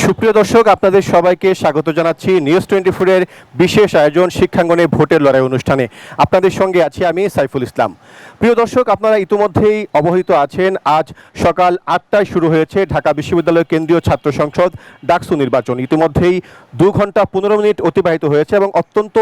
সুপ্রিয় দর্শক, আপনাদের সবাইকে স্বাগত জানাচ্ছি নিউজ 24 এর বিশেষ আয়োজন শিক্ষাঙ্গনে ভোটের লড়াই অনুষ্ঠানে। আপনাদের সঙ্গে আছি আমি সাইফুল ইসলাম। প্রিয় দর্শক, আপনারা ইতিমধ্যেই অবহিত আছেন, আজ সকাল 8টায় শুরু হয়েছে ঢাকা বিশ্ববিদ্যালয় কেন্দ্রীয় ছাত্র সংসদ ডাকসু নির্বাচন। ইতিমধ্যেই 2 ঘন্টা 15 মিনিট অতিবাহিত হয়েছে এবং অত্যন্ত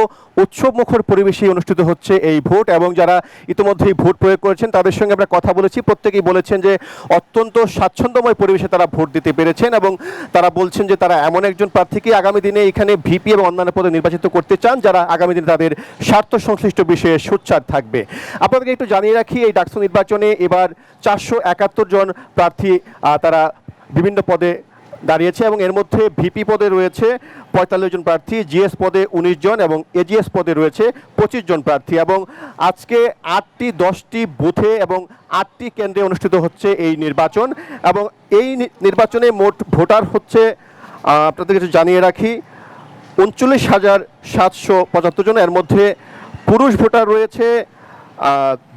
উৎসবমুখর পরিবেশে অনুষ্ঠিত হচ্ছে এই ভোট। এবং যারা ইতিমধ্যেই ভোট প্রয়োগ করেছেন তাদের সঙ্গে আমরা কথা বলেছি, প্রত্যেকেই বলেছেন যে অত্যন্ত স্বাচ্ছন্দ্যময় পরিবেশে তারা ভোট দিতে পেরেছেন এবং তারা বলছেন যে তারা এমন একজন প্রার্থীকে আগামী দিনে এখানে ভিপি এবং অন্যান্য পদে নির্বাচিত করতে চান যারা আগামী দিনে তাদের স্বার্থ সংশ্লিষ্ট বিষয়ে সোচ্চার থাকবে। আপনাদেরকে একটু জানিয়ে রাখি, এই ডাকসু নির্বাচনে এবার 471 জন প্রার্থী তারা বিভিন্ন পদে দাঁড়িয়েছে এবং এর মধ্যে ভিপি পদে রয়েছে 45 জন প্রার্থী, জিএস পদে 19 জন এবং এজিএস পদে রয়েছে 25 জন প্রার্থী। এবং আজকে 8টি 10টি বুথে এবং 8টি কেন্দ্রে অনুষ্ঠিত হচ্ছে এই নির্বাচন। এবং এই নির্বাচনে মোট ভোটার হচ্ছে, আপনাদের কাছে জানিয়ে রাখি, 39,775 জন। এর মধ্যে পুরুষ ভোটার রয়েছে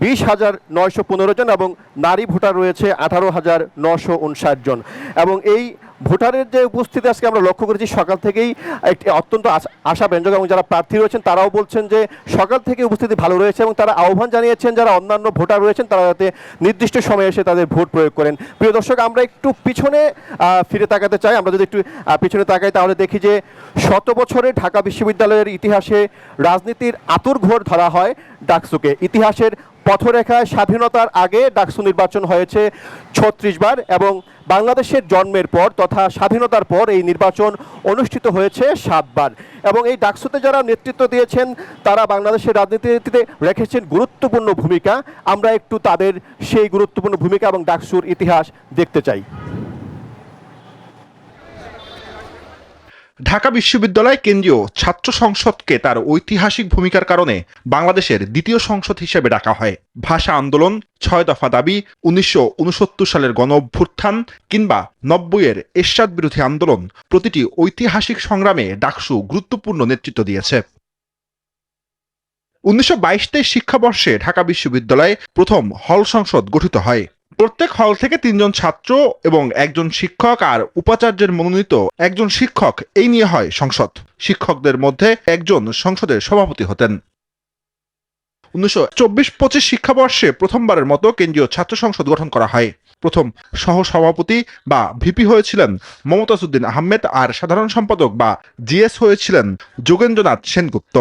20,915 জন এবং নারী ভোটার রয়েছে 18,959 জন। এবং এই ভোটারের যে উপস্থিতি আজকে আমরা লক্ষ্য করেছি সকাল থেকেই একটি অত্যন্ত আশাব্যঞ্জক, এবং যারা প্রার্থী রয়েছেন তারাও বলছেন যে সকাল থেকে উপস্থিতি ভালো রয়েছে এবং তারা আহ্বান জানিয়েছেন যারা অন্যান্য ভোটার রয়েছেন তারা যাতে নির্দিষ্ট সময়ে এসে তাদের ভোট প্রয়োগ করেন। প্রিয় দর্শক, আমরা একটু পিছনে ফিরে তাকাতে চাই। আমরা যদি একটু পিছনে তাকাই তাহলে দেখি যে 100 বছরে ঢাকা বিশ্ববিদ্যালয়ের ইতিহাসে রাজনীতির আঁতুড়ঘর ধরা হয় ডাকসুকে। ইতিহাসের পথরেখায় স্বাধীনতার আগে ডাকসু নির্বাচন হয়েছে 36 বার এবং বাংলাদেশের জন্মের পর তথা স্বাধীনতার পর এই নির্বাচন অনুষ্ঠিত হয়েছে 7 বার। এবং এই ডাকসুতে যারা নেতৃত্ব দিয়েছেন তারা বাংলাদেশের রাজনীতিতে রেখেছেন গুরুত্বপূর্ণ ভূমিকা। আমরা একটু তাদের সেই গুরুত্বপূর্ণ ভূমিকা এবং ডাকসুর ইতিহাস দেখতে চাই। ঢাকা বিশ্ববিদ্যালয় কেন্দ্রীয় ছাত্র সংসদকে তার ঐতিহাসিক ভূমিকার কারণে বাংলাদেশের দ্বিতীয় সংসদ হিসেবে ডাকা হয়। ভাষা আন্দোলন, 6 দফা দাবি, 1969 সালের গণ অভ্যুত্থান কিংবা 90-এর এরশাদ বিরোধী আন্দোলন, প্রতিটি ঐতিহাসিক সংগ্রামে ডাকসু গুরুত্বপূর্ণ নেতৃত্ব দিয়েছে। 1922-23 শিক্ষাবর্ষে ঢাকা বিশ্ববিদ্যালয়ে প্রথম হল সংসদ গঠিত হয়। প্রত্যেক হল থেকে 3 জন ছাত্র এবং 1 জন শিক্ষক আর উপাচার্যের মনোনীত 1 জন শিক্ষক, এই নিয়ে হয় সংসদ। শিক্ষকদের মধ্যে 1 জন সংসদের সভাপতি হতেন। 1924-25 শিক্ষাবর্ষে প্রথমবারের মতো কেন্দ্রীয় ছাত্র সংসদ গঠন করা হয়। প্রথম সহসভাপতি বা ভিপি হয়েছিলেন মমতাজ উদ্দিন আহমেদ আর সাধারণ সম্পাদক বা জিএস হয়েছিলেন যোগেন্দ্রনাথ সেনগুপ্ত।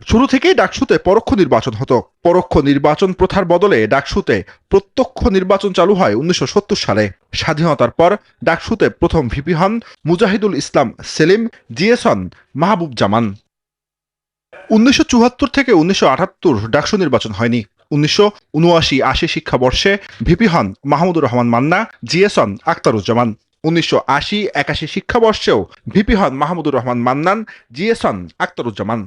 শুরু থেকেই ডাকসুতে পরোক্ষ নির্বাচন হতো। পরোক্ষ নির্বাচন প্রথার বদলে ডাকসুতে প্রত্যক্ষ নির্বাচন চালু হয় 1970 সালে। স্বাধীনতার পর ডাকসুতে প্রথম ভিপি হন মুজাহিদুল ইসলাম সেলিম, জিএস হন মাহবুব জামান। 1974 থেকে 1978 ডাকসু নির্বাচন হয়নি। 1979-80 শিক্ষাবর্ষে ভিপি হন মাহমুদুর রহমান মান্না, জিএস হন আখতারুজ্জামান। 1980-81 শিক্ষাবর্ষেও ভিপি হন মাহমুদুর রহমান মান্নান, জিএস হন আখতারুজ্জামান।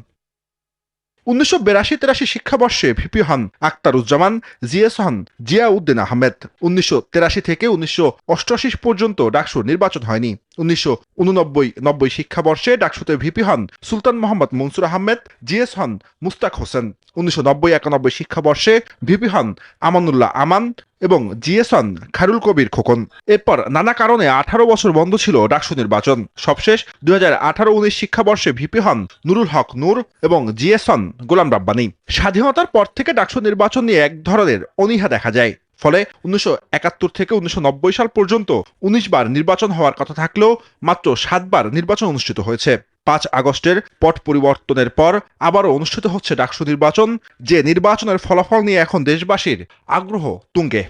1982-83 শিক্ষাবর্ষে ভিপি হন আখতারুজ্জামান, জিএস হন জিয়া উদ্দিন আহমেদ। 1983 থেকে 1988 পর্যন্ত ডাকসুর নির্বাচন হয়নি। 1989-90 শিক্ষাবর্ষে ডাকসুতে ভিপি হন সুলতান মোহাম্মদ মনসুর আহমেদ, জিএস হন মুস্তাক হোসেন। 1990-91 শিক্ষাবর্ষে ভিপি হন আমানুল্লাহ আমান এবং জিএস হন খায়রুল কবির খোকন। এরপর নানা কারণে 18 বছর বন্ধ ছিল ডাকসু নির্বাচন। সবশেষ 2018-19 শিক্ষাবর্ষে ভিপি হন নুরুল হক নূর এবং জিএস হন গোলাম রাব্বানী। স্বাধীনতার পর থেকে ডাকসু নির্বাচন নিয়ে এক ধরনের অনীহা দেখা যায়। ফলে 1971 থেকে 1990 সাল পর্যন্ত 19 বার নির্বাচন হওয়ার কথা থাকলেও মাত্র 7 বার নির্বাচন অনুষ্ঠিত হয়েছে। 5 আগস্টের পট পরিবর্তনের পর আবারও অনুষ্ঠিত হচ্ছে ডাকসু নির্বাচন, যে নির্বাচনের ফলাফল নিয়ে এখন দেশবাসীর আগ্রহ তুঙ্গে।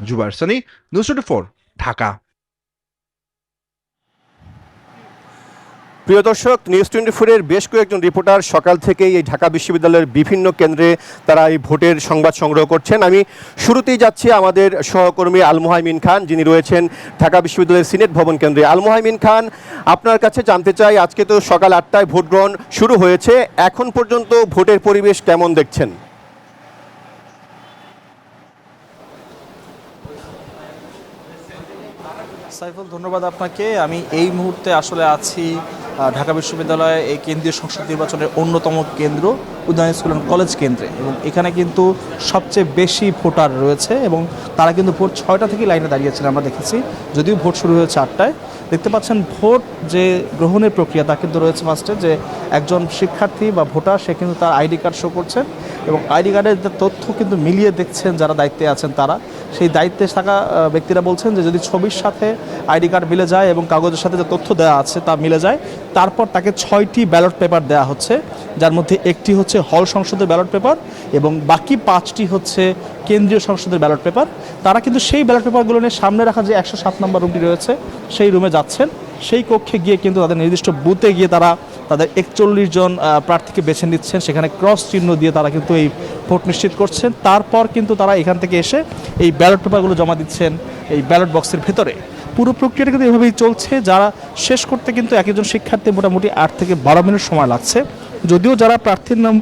জুবায়ের সানি, নিউজ 24, ঢাকা। প্রিয় দর্শক, নিউজ 24 এর বেশ কয়েকজন রিপোর্টার সকাল থেকেই এই ঢাকা বিশ্ববিদ্যালয়ের বিভিন্ন কেন্দ্রে তারা এই ভোটের সংবাদ সংগ্রহ করছেন। আমি শুরুতেই যাচ্ছি আমাদের সহকর্মী আলমোহাইমিন খান, যিনি রয়েছেন ঢাকা বিশ্ববিদ্যালয়ের সিনেট ভবন কেন্দ্রে। আলমোহাইমিন খান, আপনার কাছে জানতে চাই, আজকে তো সকাল 8টায় ভোট গ্রহণ শুরু হয়েছে, এখন পর্যন্ত ভোটের পরিবেশ কেমন দেখছেন? সাইফুল, ধন্যবাদ আপনাকে। আমি এই মুহূর্তে আসলে আছি ঢাকা বিশ্ববিদ্যালয়ে এই কেন্দ্রীয় সংসদ নির্বাচনের অন্যতম কেন্দ্র উদয়ন স্কুল অ্যান্ড কলেজ কেন্দ্রে, এবং এখানে কিন্তু সবচেয়ে বেশি ভোটার রয়েছে এবং তারা কিন্তু ভোর 6টা থেকে লাইনে দাঁড়িয়েছেন আমরা দেখেছি, যদিও ভোট শুরু হয়েছে 8টায়। দেখতে পাচ্ছেন ভোট যে গ্রহণের প্রক্রিয়া তা কিন্তু রয়েছে ফার্স্টে, যে একজন শিক্ষার্থী বা ভোটার সে কিন্তু তার আইডি কার্ড শো করছেন এবং আইডি কার্ডের তথ্য কিন্তু মিলিয়ে দেখছেন যারা দায়িত্বে আছেন তারা। সেই দায়িত্বে থাকা ব্যক্তিরা বলছেন যে যদি ছবির সাথে আইডি কার্ড মিলে যায় এবং কাগজের সাথে যে তথ্য দেওয়া আছে তা মিলে যায়, তারপর তাকে 6টি ব্যালট পেপার দেওয়া হচ্ছে, যার মধ্যে একটি হচ্ছে হল সংসদের ব্যালট পেপার এবং বাকি 5টি হচ্ছে কেন্দ্রীয় সংসদের ব্যালট পেপার। তারা কিন্তু সেই ব্যালট পেপারগুলো নিয়ে সামনে রাখা যে 107 নম্বর রুমটি রয়েছে সেই রুমে যাচ্ছেন। সেই কক্ষে গিয়ে কিন্তু তাদের নির্দিষ্ট বুথে গিয়ে তারা তাদের 41 জন প্রার্থীকে বেছে নিচ্ছেন, সেখানে ক্রস চিহ্ন দিয়ে তারা কিন্তু এই ভোট নিশ্চিত করছেন। তারপর কিন্তু তারা এখান থেকে এসে এই ব্যালট পেপারগুলো জমা দিচ্ছেন এই ব্যালট বক্সের ভেতরে। পুরো প্রক্রিয়াটা কিন্তু এভাবেই চলছে। যারা শেষ করতে কিন্তু একজন শিক্ষার্থী মোটামুটি 8 থেকে 12 মিনিট সময় লাগছে, যদিও যারা প্রার্থীর নাম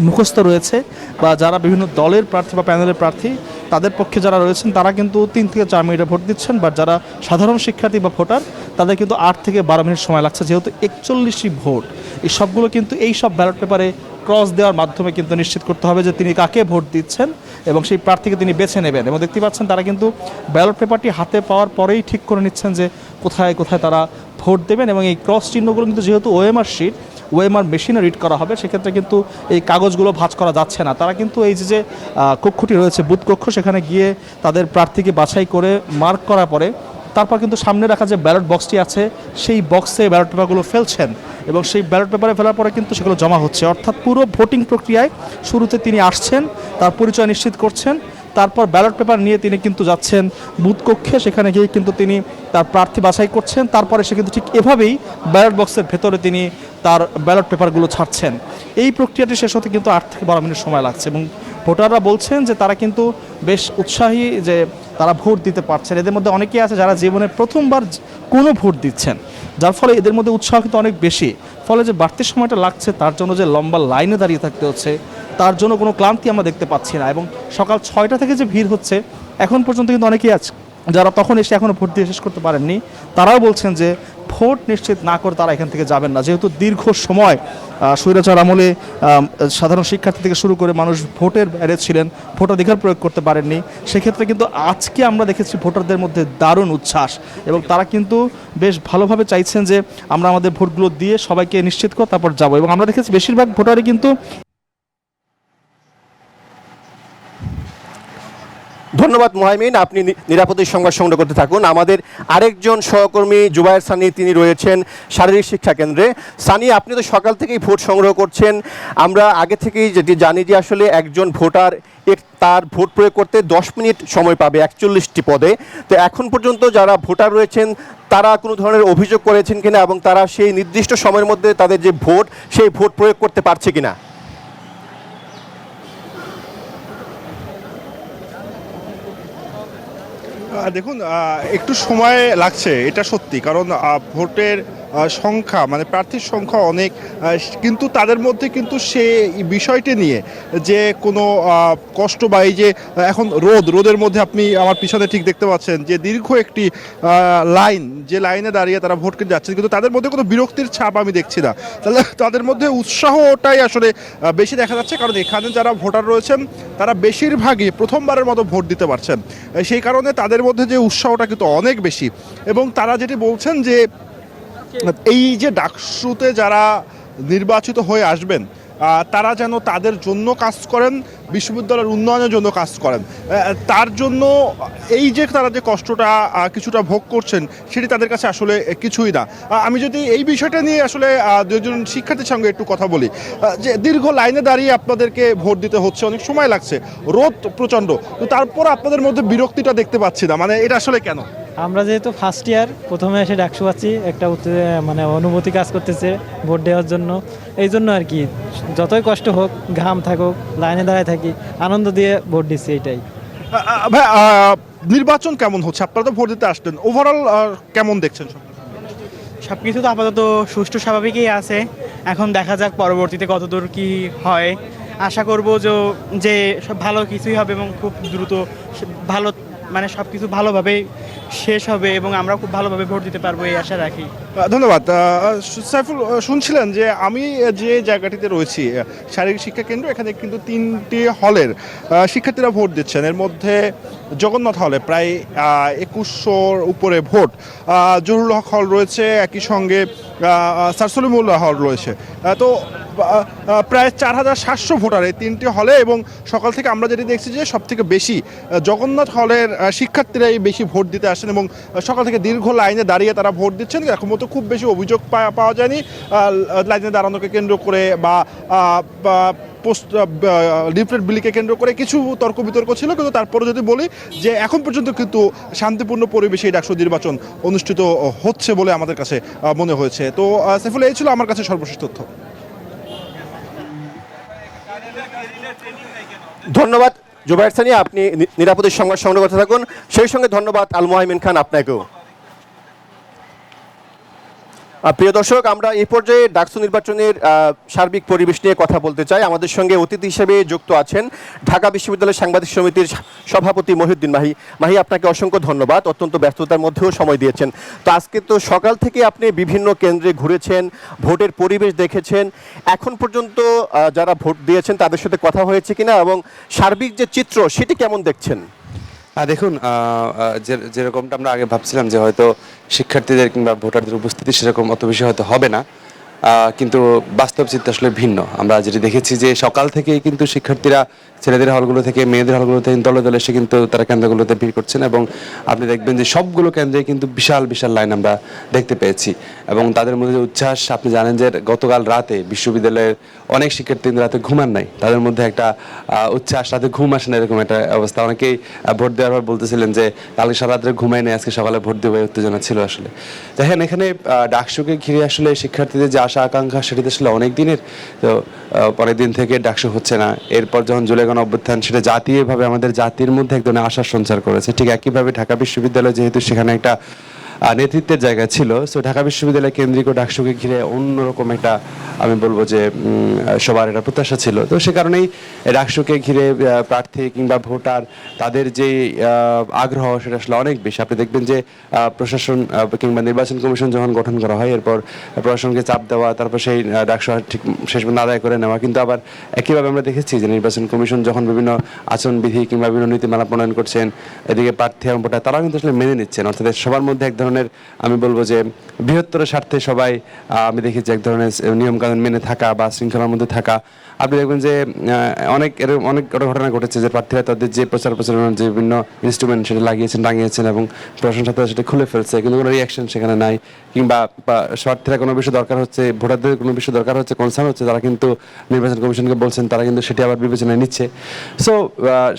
মুখস্থ রয়েছে বা যারা বিভিন্ন দলের প্রার্থী বা প্যানেলের প্রার্থী তাদের পক্ষে যারা রয়েছেন তারা কিন্তু 3 থেকে 4 মিনিটে ভোট দিচ্ছেন, বা যারা সাধারণ শিক্ষার্থী বা ভোটার তাদের কিন্তু 8 থেকে 12 মিনিট সময় লাগছে। যেহেতু 41টি ভোট, এই সবগুলো কিন্তু এই সব ব্যালট পেপারে ক্রস দেওয়ার মাধ্যমে কিন্তু নিশ্চিত করতে হবে যে তিনি কাকে ভোট দিচ্ছেন এবং সেই প্রার্থীকে তিনি বেছে নেবেন। এবং দেখতে পাচ্ছেন তারা কিন্তু ব্যালট পেপারটি হাতে পাওয়ার পরেই ঠিক করে নিচ্ছেন যে কোথায় কোথায় তারা ভোট দেবেন। এবং এই ক্রস চিহ্নগুলো কিন্তু যেহেতু ওএমআর শিট, ওএমআর মেশিনে রিড করা হবে, সেক্ষেত্রে কিন্তু এই কাগজগুলো ভাঁজ করা যাচ্ছে না। তারা কিন্তু এই যে কক্ষটি রয়েছে বুথ কক্ষ, সেখানে গিয়ে তাদের প্রার্থীকে বাছাই করে মার্ক করার পরে তারপর কিন্তু সামনে রাখা যে ব্যালট বক্সটি আছে সেই বক্সে ব্যালট পেপারগুলো ফেলছেন এবং সেই ব্যালট পেপারে ফেলার পরে কিন্তু সেগুলো জমা হচ্ছে। অর্থাৎ পুরো ভোটিং প্রক্রিয়ায় শুরুতে তিনি আসছেন, তার পরিচয় নিশ্চিত করছেন, তারপর ব্যালট পেপার নিয়ে তিনি কিন্তু যাচ্ছেন বুথ কক্ষে, সেখানে গিয়ে কিন্তু তিনি তার প্রার্থী বাছাই করছেন। তারপরে সে কিন্তু ঠিক এভাবেই ব্যালট বক্সের ভেতরে তিনি তার ব্যালট পেপারগুলো ছাড়ছেন। এই প্রক্রিয়াটি শেষ হতে কিন্তু 8 থেকে 12 মিনিট সময় লাগছে এবং ভোটাররা বলছেন যে তারা কিন্তু বেশ উৎসাহী যে তারা ভোট দিতে পারছেন। এদের মধ্যে অনেকেই আছে যারা জীবনে প্রথমবার কোনো ভোট দিচ্ছেন, যার ফলে এদের মধ্যে উৎসাহ কিন্তু অনেক বেশি। ফলে যে বাড়তি সময়টা লাগছে তার জন্য যে লম্বা লাইনে দাঁড়িয়ে থাকতে হচ্ছে তার জন্য কোনো ক্লান্তি আমরা দেখতে পাচ্ছি না। এবং সকাল 6টা থেকে যে ভিড় হচ্ছে এখন পর্যন্ত কিন্তু অনেকেই আছে যারা তখন এসে এখনও ভোট দিয়ে শেষ করতে পারেননি, তারাও বলছেন যে ভোট নিশ্চিত না করে তারা এখান থেকে যাবেন না। যেহেতু দীর্ঘ সময় স্বৈরাচার আমলে সাধারণ শিক্ষার্থী থেকে শুরু করে মানুষ ভোটের বাইরে ছিলেন, ভোটাধিকার প্রয়োগ করতে পারেননি, সেক্ষেত্রে কিন্তু আজকে আমরা দেখেছি ভোটারদের মধ্যে দারুণ উচ্ছ্বাস এবং তারা কিন্তু বেশ ভালোভাবে চাইছেন যে আমরা আমাদের ভোটগুলো দিয়ে সবাইকে নিশ্চিত করে তারপর যাবো। এবং আমরা দেখেছি বেশিরভাগ ভোটারই কিন্তু। ধন্যবাদ মুহাইমিন, আপনি নিরাপত্তার সংবাদ সংগ্রহ করতে থাকুন। আমাদের আরেকজন সহকর্মী জুবায়ের সানি তিনি রয়েছেন শারীরিক শিক্ষা কেন্দ্রে। সানি, আপনি তো সকাল থেকেই ভোট সংগ্রহ করছেন। আমরা আগে থেকেই যেটি জানি যে আসলে একজন ভোটার তার ভোট প্রয়োগ করতে 10 মিনিট সময় পাবে 41টি পদে। তো এখন পর্যন্ত যারা ভোটার রয়েছেন তারা কোনো ধরনের অভিযোগ করেছেন কিনা এবং তারা সেই নির্দিষ্ট সময়ের মধ্যে তাদের যে ভোট সেই ভোট প্রয়োগ করতে পারছে কিনা? দেখুন, একটু সময় লাগছে, এটা সত্যি। কারণ ভোটের সংখ্যা মানে প্রার্থীর সংখ্যা অনেক, কিন্তু তাদের মধ্যে কিন্তু সে বিষয়টি নিয়ে যে কোনো কষ্ট বা এই যে এখন রোদের মধ্যে আপনি আমার পিছনে ঠিক দেখতে পাচ্ছেন যে দীর্ঘ একটি লাইন, যে লাইনে দাঁড়িয়ে তারা ভোট কেন্দ্রে যাচ্ছে, কিন্তু তাদের মধ্যে কোনো বিরক্তির ছাপ আমি দেখছি না। তাহলে তাদের মধ্যে উৎসাহটাই আসলে বেশি দেখা যাচ্ছে, কারণ এখানে যারা ভোটার রয়েছেন তারা বেশিরভাগই প্রথমবারের মতো ভোট দিতে পারছেন। সেই কারণে তাদের মধ্যে যে উৎসাহটা কিন্তু অনেক বেশি। এবং তারা যেটি বলছেন যে এই যে ডাকসুতে যারা নির্বাচিত হয়ে আসবেন তারা যেন তাদের জন্য কাজ করেন, বিশ্ববিদ্যালয়ের উন্নয়নের জন্য কাজ করেন। তার জন্য এই যে তারা যে কষ্টটা কিছুটা ভোগ করছেন সেটি তাদের কাছে আসলে কিছুই না। আমি যদি এই বিষয়টা নিয়ে আসলে দুজন শিক্ষার্থীর সঙ্গে একটু কথা বলি, যে দীর্ঘ লাইনে দাঁড়িয়ে আপনাদেরকে ভোট দিতে হচ্ছে, অনেক সময় লাগছে, রোদ প্রচণ্ড, তো তারপর আপনাদের মধ্যে বিরক্তিটা দেখতে পাচ্ছি না, মানে এটা আসলে কেন? আমরা যেহেতু ফার্স্ট ইয়ার, প্রথমে এসে ডাকসু পাচ্ছি, একটা মানে অনুভূতি কাজ করতেছে ভোট দেওয়ার জন্য। এই জন্য আর কি, যতই কষ্ট হোক, ঘাম থাকুক, লাইনে দাঁড়ায় থাকি, আনন্দ দিয়ে ভোট দিচ্ছি, এটাই। ভাই, নির্বাচন কেমন হচ্ছে? আপনারা তো ভোট দিতে আসলেন, ওভারঅল কেমন দেখছেন? সব কিছু তো আপাতত সুষ্ঠু স্বাভাবিকই আছে। এখন দেখা যাক পরবর্তীতে কতদূর কি হয়। আশা করব যে সব ভালো কিছুই হবে এবং খুব দ্রুত ভালো মানে সব কিছু ভালোভাবে শেষ হবে এবং আমরা খুব ভালোভাবে ভোট দিতে পারবো এই আশা রাখি। ধন্যবাদ। সাইফুল, শুনছিলেন যে আমি যে জায়গাটিতে রয়েছি, শারীরিক শিক্ষা কেন্দ্র, এখানে কিন্তু 3টি হলের শিক্ষার্থীরা ভোট দিচ্ছেন। এর মধ্যে জগন্নাথ হলে প্রায় 2100-র উপরে ভোট, জহুরুল হক হল রয়েছে, একই সঙ্গে স্যার সলিমুল্লাহ হল রয়েছে। তো প্রায় 4700 ভোটার এই 3টি হলে, এবং সকাল থেকে আমরা যেটি দেখছি যে সবথেকে বেশি জগন্নাথ হলের শিক্ষার্থীরাই বেশি ভোট দিতে আসেন, এবং সকাল থেকে দীর্ঘ লাইনে দাঁড়িয়ে তারা ভোট দিচ্ছেন। এখন মতো খুব বেশি অভিযোগ পাওয়া যায়নি লাইনে দাঁড়ানোকে কেন্দ্র করে বা পোস্ট লিফলেট বিলিকে কেন্দ্র করে। কিছু তর্ক বিতর্ক ছিল, কিন্তু তারপরে যদি বলি যে এখন পর্যন্ত কিন্তু শান্তিপূর্ণ পরিবেশে এই ডাকসু নির্বাচন অনুষ্ঠিত হচ্ছে বলে আমাদের কাছে মনে হয়েছে। তো সাইফুল, এই ছিল আমার কাছে সর্বশেষ তথ্য। ধন্যবাদ জুবায়ের সানি, আপনি নিরাপদের সংবাদ সংগ্রহ করতে থাকুন। সেই সঙ্গে ধন্যবাদ আল মোহাইমিন খান আপনাকেও। প্রিয় দর্শক, আমরা এই পর্যায়ে ডাকসু নির্বাচনের সার্বিক পরিবেশ নিয়ে কথা বলতে চাই। আমাদের সঙ্গে অতিথি হিসেবে যুক্ত আছেন ঢাকা বিশ্ববিদ্যালয় সাংবাদিক সমিতির সভাপতি মহিউদ্দিন মাহি। মাহি, আপনাকে অসংখ্য ধন্যবাদ, অত্যন্ত ব্যস্ততার মধ্যেও সময় দিয়েছেন। তো আজকে তো সকাল থেকে আপনি বিভিন্ন কেন্দ্রে ঘুরেছেন, ভোটের পরিবেশ দেখেছেন। এখন পর্যন্ত যারা ভোট দিয়েছেন তাদের সাথে কথা হয়েছে কিনা, এবং সার্বিক যে চিত্র সেটি কেমন দেখছেন? দেখুন, যেরকমটা আমরা আগে ভাবছিলাম যে হয়তো শিক্ষার্থীদের কিংবা ভোটারদের উপস্থিতি সেরকম অত বেশি হয়তো হবে না, কিন্তু বাস্তব চিত্র আসলে ভিন্ন। আমরা যেটি দেখেছি যে সকাল থেকেই কিন্তু শিক্ষার্থীরা ছেলেদের হলগুলো থেকে মেয়েদের হলগুলো থেকে দলে দলে এসে কিন্তু তারা কেন্দ্রগুলোতে ভিড় করছেন, এবং আপনি দেখবেন যে সবগুলো কেন্দ্রে কিন্তু বিশাল বিশাল লাইন আমরা দেখতে পেয়েছি। এবং তাদের মধ্যে যে উচ্ছ্বাস, আপনি জানেন যে গতকাল রাতে বিশ্ববিদ্যালয়ের অনেক শিক্ষার্থী রাতে ঘুমান নাই, তাদের মধ্যে একটা উচ্ছ্বাস, রাতে ঘুম আসে না এরকম একটা অবস্থা। অনেকেই ভোট দেওয়ার পর বলতেছিলেন যে কালকে সারা রাত্রে ঘুমাই নেই, আজকে সকালে ভোট দেওয়ার উত্তেজনা ছিল। আসলে দেখেন, এখানে ডাকসুকে ঘিরে আসলে শিক্ষার্থীদের যে আশা আকাঙ্ক্ষা সেটি আসলে অনেক দিনের। তো পরের দিন থেকে ডাকসু হচ্ছে না, এরপর যখন জুলাই গণ অভ্যুত্থান, সেটা জাতীয়ভাবে আমাদের জাতির মধ্যে এক ধরনের আশার সঞ্চার করেছে। ঠিক একইভাবে ঢাকা বিশ্ববিদ্যালয় যেহেতু সেখানে একটা নেতৃত্বের জায়গা ছিল, সো ঢাকা বিশ্ববিদ্যালয় কেন্দ্রিক ও ডাকসুকে ঘিরে অন্যরকম একটা, আমি বলবো যে সবার একটা প্রত্যাশা ছিল। তো সে কারণেই ডাকসুকে ঘিরে প্রার্থী কিংবা ভোটার তাদের যে আগ্রহ সেটা আসলে অনেক বেশি। আপনি দেখবেন যে প্রশাসন কিংবা নির্বাচন কমিশন যখন গঠন করা হয়, এরপর প্রশাসনকে চাপ দেওয়া, তারপর সেই ডাকসু ঠিক শেষ পর্যন্ত আদায় করে নেওয়া। কিন্তু আবার একইভাবে আমরা দেখেছি যে নির্বাচন কমিশন যখন বিভিন্ন আচরণবিধি কিংবা বিভিন্ন নীতিমালা প্রণয়ন করছেন, এদিকে প্রার্থী এবং ভোটার তারাও কিন্তু আসলে মেনে নিচ্ছেন। অর্থাৎ সবার মধ্যে এক ধরনের, আমি বলবো যে বৃহত্তর স্বার্থে সবাই, আমি দেখেছি এক ধরনের নিয়মকানুন মেনে থাকা বা শৃঙ্খলার মধ্যে থাকা। আপনি দেখবেন যে অনেক ঘটনা ঘটেছে যে প্রার্থীরা তাদের যে প্রচারণার যে বিভিন্ন ইনস্ট্রুমেন্ট সেটা টাঙিয়েছেন এবং প্রশাসন সাথে সেটা খুলে ফেলছে, কিন্তু কোনো রিয়াকশন সেখানে নাই। কিংবা প্রার্থীরা কোনো বিষয় দরকার হচ্ছে, ভোটারদের কোনো বিষয় দরকার হচ্ছে, কনসার্ন হচ্ছে, তারা কিন্তু নির্বাচন কমিশনকে বলছেন, তারা কিন্তু সেটি আবার বিবেচনায় নিচ্ছে। সো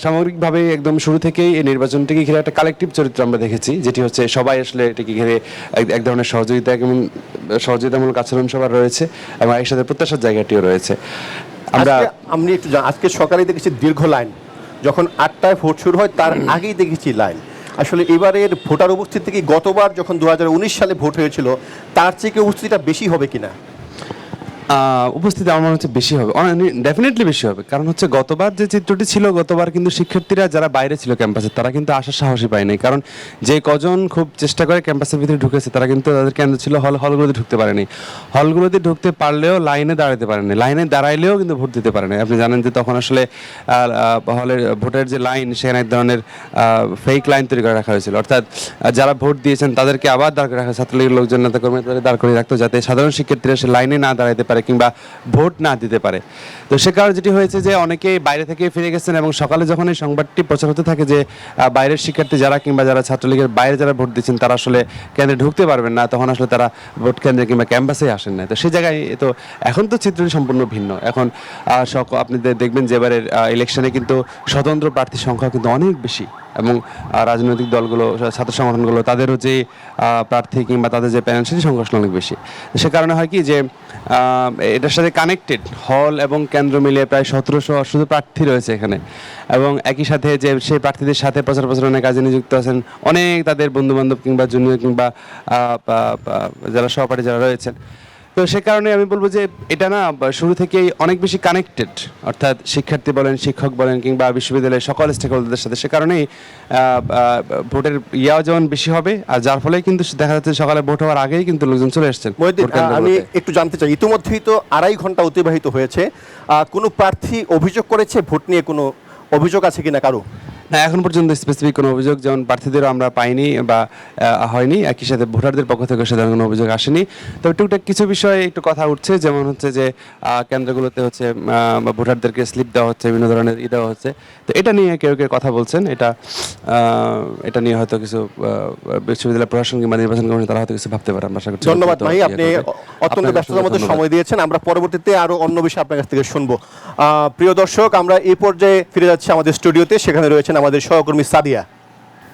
সামগ্রিকভাবে একদম শুরু থেকেই এই নির্বাচনটিকে ঘিরে একটা কালেকটিভ চরিত্র আমরা দেখেছি, যেটি হচ্ছে সবাই আসলে এটিকে ঘিরে এক ধরনের সহযোগিতামূলক আচরণ সবার রয়েছে, এবং এর সাথে প্রত্যাশার জায়গাটিও রয়েছে। আমি একটু আজকে সকালে দেখেছি দীর্ঘ লাইন, যখন 8টায় ভোট শুরু হয় তার আগেই দেখেছি লাইন। আসলে এবারের ভোটার উপস্থিতি কি গতবার যখন 2019 সালে ভোট হয়েছিল তার চেয়ে উপস্থিতিটা বেশি হবে কিনা? উপস্থিতি আমার মনে হচ্ছে বেশি হবে, ডেফিনেটলি বেশি হবে। কারণ হচ্ছে গতবার যে চিত্রটি ছিল, গতবার কিন্তু শিক্ষার্থীরা যারা বাইরে ছিল ক্যাম্পাসে, তারা কিন্তু আসার সাহসী পায়নি। কারণ যে কজন খুব চেষ্টা করে ক্যাম্পাসের ভিতরে ঢুকেছে, তারা কিন্তু তাদের কেন্দ্র ছিল হলগুলোতে ঢুকতে পারেনি। হলগুলোতে ঢুকতে পারলেও লাইনে দাঁড়াতে পারেনি, লাইনে দাঁড়াইলেও কিন্তু ভোট দিতে পারেনি। আপনি জানেন যে তখন আসলে হলের ভোটের যে লাইন, সেখানে এক ধরনের ফেক লাইন তৈরি করে রাখা হয়েছিল। অর্থাৎ যারা ভোট দিয়েছেন তাদেরকে আবার দাঁড় করে রাখা, ছাত্রলীগের লোকজন, নেতা কর্মী তাদের দাঁড় করে রাখতো, যাতে সাধারণ শিক্ষার্থীরা সে লাইনে না দাঁড়াতে পারে কিংবা ভোট না দিতে পারে। তো সে কারণে যেটি হয়েছে যে অনেকেই বাইরে থেকে ফিরে গেছেন, এবং সকালে যখন এই সংবাদটি প্রচার হতে থাকে যে বাইরের শিক্ষার্থী যারা কিংবা যারা ছাত্রলীগের বাইরে যারা ভোট দিচ্ছেন তারা আসলে কেন্দ্রে ঢুকতে পারবেন না, তখন আসলে তারা ভোট কেন্দ্রে কিংবা ক্যাম্পাসে আসেন না। তো সেই জায়গায় তো এখন তো চিত্রটি সম্পূর্ণ ভিন্ন। এখন আপনি দেখবেন যে এবারের ইলেকশনে কিন্তু স্বতন্ত্র প্রার্থীর সংখ্যা কিন্তু অনেক বেশি, এবং রাজনৈতিক দলগুলো, ছাত্র সংগঠনগুলো, তাদেরও যে প্রার্থী কিংবা তাদের যে প্যানেল সেটি সংখ্যা অনেক বেশি। সে কারণে হয় কি যে এটার সাথে কানেক্টেড হল এবং কেন্দ্র মিলিয়ে প্রায় 1700 শুধু প্রার্থী রয়েছে এখানে, এবং একই সাথে যে সেই প্রার্থীদের সাথে প্রচারণার কাজে নিযুক্ত আছেন অনেক তাদের বন্ধুবান্ধব কিংবা জুনিয়র কিংবা যারা সহপাঠী যারা রয়েছেন। তো সে কারণে আমি বলবো যে এটা না শুরু থেকেই অনেক বেশি কানেক্টেড, অর্থাৎ শিক্ষার্থী বলেন, শিক্ষক বলেন, কিংবা বিশ্ববিদ্যালয়ের সকল স্টেক হোল্ডারদের সাথে। সে কারণেই ভোটের ইয়াও যেমন বেশি হবে, আর যার ফলে কিন্তু দেখা যাচ্ছে সকালে ভোট হওয়ার আগেই কিন্তু লোকজন চলে এসছেন মহিউদ্দিন, ভোট কেন্দ্রগুলোতে। আমি একটু জানতে চাই, ইতিমধ্যেই তো 2.5 ঘন্টা অতিবাহিত হয়েছে, কোনো প্রার্থী অভিযোগ করেছে ভোট নিয়ে? কোনো অভিযোগ আছে কিনা কারো? না, এখন পর্যন্ত স্পেসিফিক কোনো অভিযোগ যেমন প্রার্থীদেরও আমরা পাইনি বা হয়নি, একই সাথে ভোটারদের পক্ষ থেকে সেরকম কোনো অভিযোগ আসেনি। তবে টুকটাক কিছু বিষয়ে একটু কথা উঠছে, যেমন হচ্ছে যে কেন্দ্রগুলোতে হচ্ছে ভোটারদেরকে স্লিপ দেওয়া হচ্ছে, বিভিন্ন ধরনের দেওয়া হচ্ছে। তো এটা নিয়ে কেউ কেউ কথা বলছেন, এটা নিয়ে হয়তো কিছু বিশ্ববিদ্যালয় প্রশাসন কিংবা নির্বাচন কমিশন তারা হয়তো কিছু ভাবতে পারে। আমরা আশা করছি। ধন্যবাদ ভাই, আপনি অত্যন্ত ব্যস্ততার মধ্যে সময় দিয়েছেন। আমরা পরবর্তীতে আরো অন্য বিষয় আপনার কাছ থেকে শুনবো। প্রিয় দর্শক, আমরা এই পর্যায়ে ফিরে যাচ্ছি আমাদের স্টুডিওতে। সেখানে রয়েছেন আমাদের সহকর্মী সাদিয়া।